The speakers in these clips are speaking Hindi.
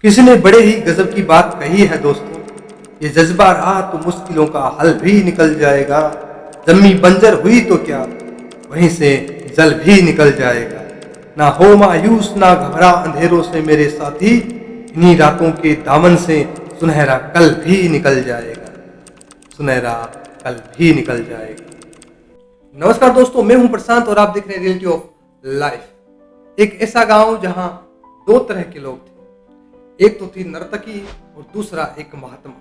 किसी ने बड़े ही गजब की बात कही है दोस्तों। ये जज्बा रहा तो मुश्किलों का हल भी निकल जाएगा। जमी बंजर हुई तो क्या, वहीं से जल भी निकल जाएगा। ना हो मायूस ना घबरा अंधेरों से मेरे साथी, इन्हीं रातों के दामन से सुनहरा कल भी निकल जाएगा। सुनहरा कल भी निकल जाएगा। नमस्कार दोस्तों, मैं हूं प्रशांत और आप देख रहे हैं रियलिटी ऑफ लाइफ। एक ऐसा गांव जहां दो तरह के लोग थे। एक तो थी नर्तकी और दूसरा एक महात्मा।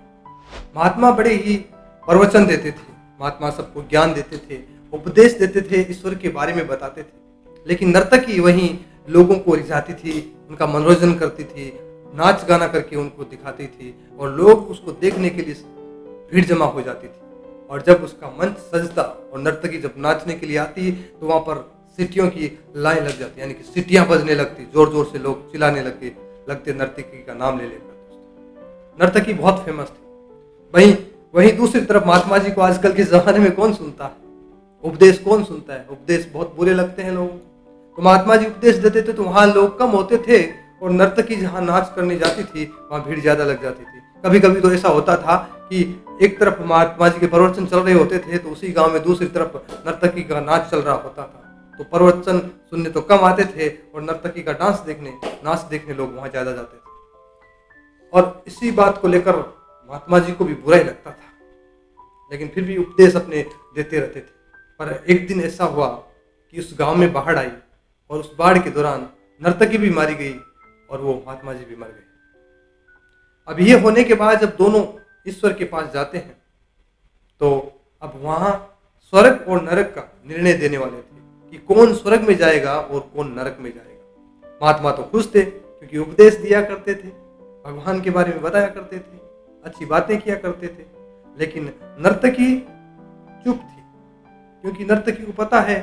महात्मा बड़े ही प्रवचन देते थे, महात्मा सबको ज्ञान देते थे, उपदेश देते थे, ईश्वर के बारे में बताते थे। लेकिन नर्तकी वहीं लोगों को रिझाती थी, उनका मनोरंजन करती थी, नाच गाना करके उनको दिखाती थी और लोग उसको देखने के लिए भीड़ जमा हो जाती थी। और जब उसका मंच सजता और नर्तकी जब नाचने के लिए आती तो वहां पर सीटियों की लाइन लग जाती, यानी कि सीटियां बजने लगती, जोर जोर से लोग चिल्लाने लगते नर्तकी का नाम ले लेकर। नर्तकी बहुत फेमस थी। वहीं वहीं दूसरी तरफ महात्मा जी को आजकल के जमाने में कौन सुनता है, उपदेश कौन सुनता है, उपदेश बहुत बुरे लगते हैं लोगों को। तो महात्मा जी उपदेश देते थे तो वहां लोग कम होते थे और नर्तकी जहां नाच करने जाती थी वहां भीड़ ज्यादा लग जाती थी। कभी कभी तो ऐसा होता था कि एक तरफ महात्मा जी के प्रवचन चल रहे होते थे तो उसी गांव में दूसरी तरफ नर्तकी का नाच चल रहा होता था। तो प्रवचन सुनने तो कम आते थे और नर्तकी का नाच देखने लोग वहां ज्यादा जाते थे। और इसी बात को लेकर महात्मा जी को भी बुरा ही लगता था, लेकिन फिर भी उपदेश अपने देते रहते थे। पर एक दिन ऐसा हुआ कि उस गांव में बाढ़ आई और उस बाढ़ के दौरान नर्तकी भी मारी गई और वो महात्मा जी भी मर गए। अब ये होने के बाद जब दोनों ईश्वर के पास जाते हैं तो अब वहां स्वर्ग और नरक का निर्णय देने वाले थे कि कौन स्वर्ग में जाएगा और कौन नरक में जाएगा। महात्मा तो खुश थे क्योंकि उपदेश दिया करते थे, भगवान के बारे में बताया करते थे, अच्छी बातें किया करते थे। लेकिन नर्तकी चुप थी क्योंकि नर्तकी को पता है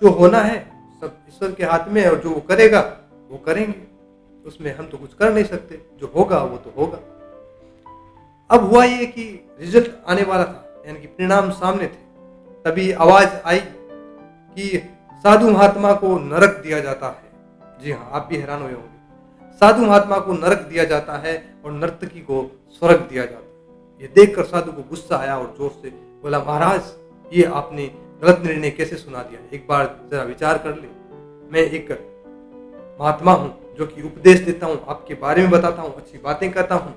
जो होना है सब ईश्वर के हाथ में है और जो वो करेगा वो करेंगे, उसमें हम तो कुछ कर नहीं सकते, जो होगा वो तो होगा। अब हुआ ये कि रिजल्ट आने वाला था, यानी कि परिणाम सामने थे। तभी आवाज आई कि साधु महात्मा को नरक दिया जाता है। जी हाँ, आप भी हैरान हुए होंगे। साधु महात्मा को नरक दिया जाता है और नर्तकी को स्वर्ग दिया जाता है। ये देखकर साधु को गुस्सा आया और जोर से बोला, महाराज ये आपने गलत निर्णय कैसे सुना दिया, एक बार जरा विचार कर ले। मैं एक महात्मा हूँ जो कि उपदेश देता हूँ, आपके बारे में बताता हूँ, अच्छी बातें करता हूँ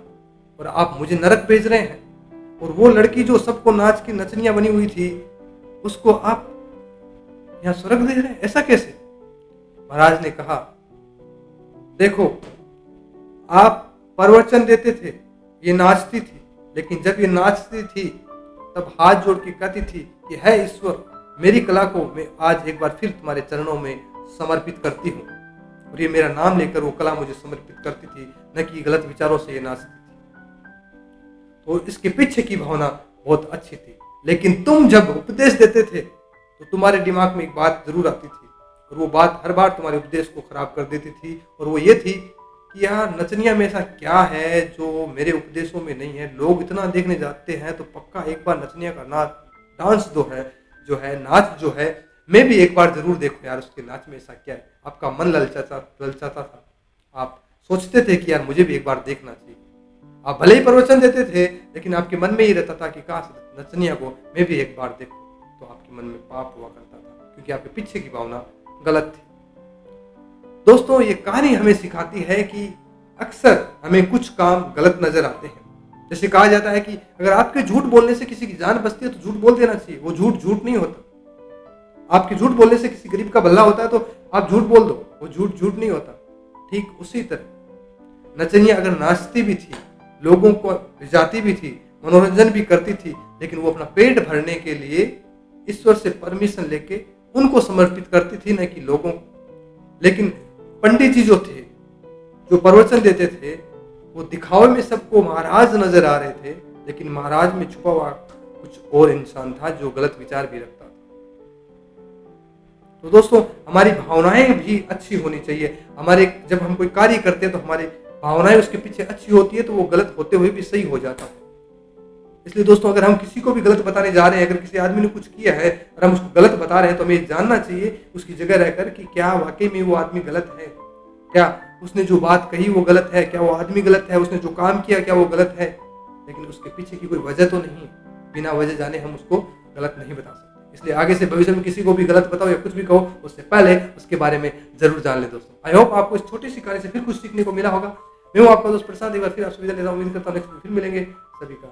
और आप मुझे नरक भेज रहे हैं। और वो लड़की जो सबको नाच की नचनियां बनी हुई थी उसको आप यहाँ स्वर्ग दे रहे हैं, ऐसा कैसे? महाराज ने कहा, देखो आप प्रवचन देते थे, ये नाचती थी, लेकिन जब ये नाचती थी तब हाथ जोड़ के कहती थी कि है ईश्वर, मेरी कला को मैं आज एक बार फिर तुम्हारे चरणों में समर्पित करती हूँ। और ये मेरा नाम लेकर वो कला मुझे समर्पित करती थी, न कि गलत विचारों से ये नाचती थी। तो इसके पीछे की भावना बहुत अच्छी थी। लेकिन तुम जब उपदेश देते थे तो तुम्हारे दिमाग में एक बात जरूर आती थी और वो बात हर बार तुम्हारे उपदेश को खराब कर देती थी, और वो ये थी कि यहाँ नचनिया में ऐसा क्या है जो मेरे उपदेशों में नहीं है। लोग इतना देखने जाते हैं तो पक्का एक बार नचनिया का डांस जो है नाच जो है मैं भी एक बार जरूर देखूं यार, उसके नाच में ऐसा क्या है। आपका मन ललचाता था, आप सोचते थे कि यार मुझे भी एक बार देखना चाहिए। आप भले ही प्रवचन देते थे लेकिन आपके मन में ही रहता था कि काश नचनिया को मैं भी एक बार देखूं। तो आपके मन में पाप हुआ करता था क्योंकि आपके पीछे की भावना गलत थी। दोस्तों, ये कहानी हमें सिखाती है कि अक्सर हमें कुछ काम गलत नजर आते हैं। जैसे कहा जाता है कि अगर आपके झूठ बोलने से किसी की जान बचती है तो झूठ बोल देना चाहिए, वो झूठ नहीं होता। आपके झूठ बोलने से किसी गरीब का भला होता है तो आप झूठ बोल दो, वो झूठ नहीं होता। ठीक उसी तरह नचनिया अगर नाचती भी थी, लोगों को रिझाती भी थी, मनोरंजन भी करती थी, लेकिन वो अपना पेट भरने के लिए ईश्वर से परमिशन लेके उनको समर्पित करती थी, न कि लोगों को। लेकिन पंडित जी जो थे, जो प्रवचन देते थे, वो दिखावे में सबको महाराज नजर आ रहे थे, लेकिन महाराज में छुपा हुआ कुछ और इंसान था जो गलत विचार भी रखता था। तो दोस्तों, हमारी भावनाएं भी अच्छी होनी चाहिए। जब हम कोई कार्य करते हैं तो हमारी भावनाएं उसके पीछे अच्छी होती है तो वो गलत होते हुए भी सही हो जाता है। इसलिए दोस्तों, अगर हम किसी को भी गलत बताने जा रहे हैं, अगर किसी आदमी ने कुछ किया है और हम उसको गलत बता रहे हैं तो हमें जानना चाहिए उसकी जगह रहकर कि क्या वाकई में वो आदमी गलत है, क्या उसने जो बात कही वो गलत है, क्या वो आदमी गलत है, उसने जो काम किया क्या वो गलत है, लेकिन उसके पीछे की कोई वजह तो नहीं है। बिना वजह जाने हम उसको गलत नहीं बता सकते। इसलिए आगे से भविष्य में किसी को भी गलत बताओ या कुछ भी कहो, उससे पहले उसके बारे में जरूर जान ले दोस्तों। आई होप आपको इस छोटी सी कहानी से फिर कुछ सीखने को मिला होगा। मैं हूँ आपका दोस्त प्रसाद, एक बार फिर आपसे विदा लेता हूँ। उम्मीद करता हूँ नेक्स्ट फिर मिलेंगे। सभी का